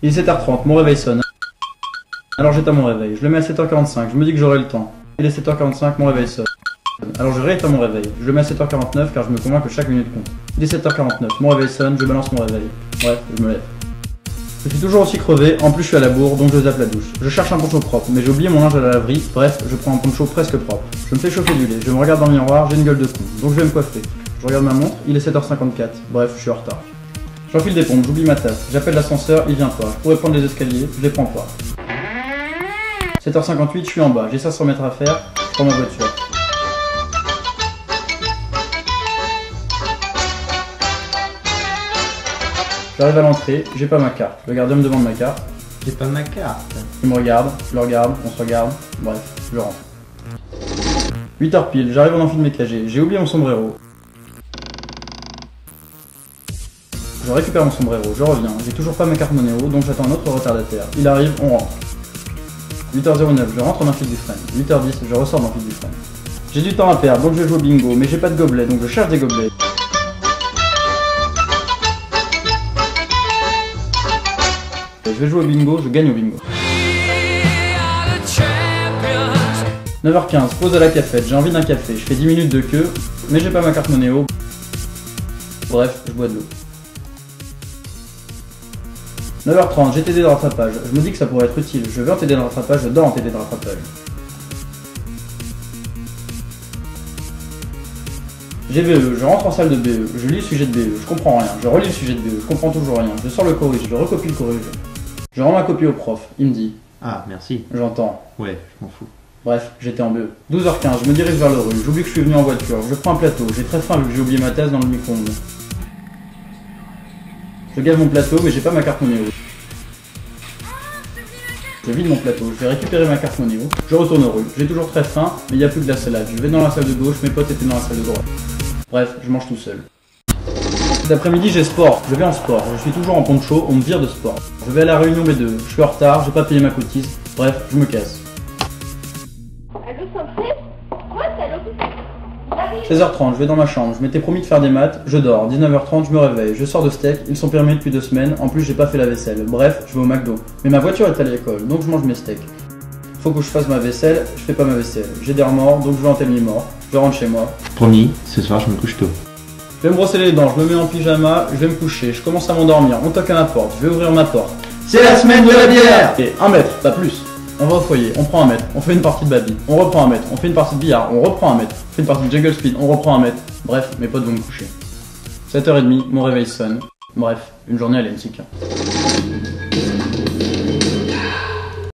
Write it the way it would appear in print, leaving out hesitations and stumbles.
Il est 7h30, mon réveil sonne. Alors j'éteins mon réveil, je le mets à 7h45, je me dis que j'aurai le temps. Il est 7h45, mon réveil sonne. Alors je rééteins mon réveil, je le mets à 7h49 car je me convainc que chaque minute compte. Il est 7h49, mon réveil sonne, je balance mon réveil. Bref, je me lève. Je suis toujours aussi crevé, en plus je suis à la bourre, donc je zappe la douche. Je cherche un poncho propre, mais j'ai oublié mon linge à la laverie, bref, je prends un poncho presque propre. Je me fais chauffer du lait, je me regarde dans le miroir, j'ai une gueule de con, donc je vais me coiffer. Je regarde ma montre, il est 7h54, bref, je suis en retard. J'enfile des pompes, j'oublie ma tasse, j'appelle l'ascenseur, il vient pas. Je pourrais prendre les escaliers, je les prends pas. 7h58, je suis en bas, j'ai 500 mètres à faire, je prends ma voiture. J'arrive à l'entrée, j'ai pas ma carte. Le gardien me demande ma carte. J'ai pas ma carte. Il me regarde, je le regarde, on se regarde, bref, je rentre. 8h pile, j'arrive en enfile mes KG, j'ai oublié mon sombrero. Je récupère mon sombrero, je reviens, j'ai toujours pas ma carte Monéo, donc j'attends un autre retardataire. Il arrive, on rentre. 8h09, je rentre dans le fil du frein. 8h10, je ressors dans le fil du frein. J'ai du temps à perdre, donc je joue au bingo, mais j'ai pas de gobelets, donc je cherche des gobelets. Je vais jouer au bingo, je gagne au bingo. 9h15, pause à la cafette, j'ai envie d'un café, je fais 10 minutes de queue, mais j'ai pas ma carte Monéo. Bref, je bois de l'eau. 9h30, j'ai TD de rattrapage, je me dis que ça pourrait être utile, je vais en TD de rattrapage, je dors en TD de rattrapage. J'ai BE, je rentre en salle de BE, je lis le sujet de BE, je comprends rien, je relis le sujet de BE, je comprends toujours rien, je sors le corrige, je recopie le corrige. Je rends ma copie au prof, il me dit. Ah, merci. J'entends. Ouais, je m'en fous. Bref, j'étais en BE. 12h15, je me dirige vers le rue, j'oublie que je suis venu en voiture, je prends un plateau, j'ai très faim vu que j'ai oublié ma tasse dans le micro-ondes. Je gave mon plateau, mais j'ai pas ma carte Monéo. Je vide mon plateau, je vais récupérer ma carte Monéo, je retourne aux rues, j'ai toujours très faim, mais il n'y a plus que de la salade. Je vais dans la salle de gauche, mes potes étaient dans la salle de droite. Bref, je mange tout seul. Cet après-midi j'ai sport, je vais en sport, je suis toujours en poncho, on me vire de sport. Je vais à la réunion B2, je suis en retard, j'ai pas payé ma cotise, bref, je me casse. Allô, Santé? Quoi, allô? 16h30, je vais dans ma chambre, je m'étais promis de faire des maths, je dors, 19h30, je me réveille, je sors de steak, ils sont permis depuis 2 semaines, en plus j'ai pas fait la vaisselle, bref, je vais au McDo. Mais ma voiture est à l'école, donc je mange mes steaks. Faut que je fasse ma vaisselle, je fais pas ma vaisselle. J'ai des remords, donc je vais en tel mort, je rentre chez moi. Promis, ce soir je me couche tôt. Je vais me brosser les dents, je me mets en pyjama, je vais me coucher, je commence à m'endormir, on toque à ma porte, je vais ouvrir ma porte. C'est la semaine de la bière! Et 1 mètre, pas plus. On va au foyer, on prend 1 mètre, on fait une partie de baby, on reprend 1 mètre, on fait une partie de billard, on reprend 1 mètre, on fait une partie de juggle speed, on reprend 1 mètre. Bref, mes potes vont me coucher. 7h30, mon réveil sonne. Bref, une journée alémtique.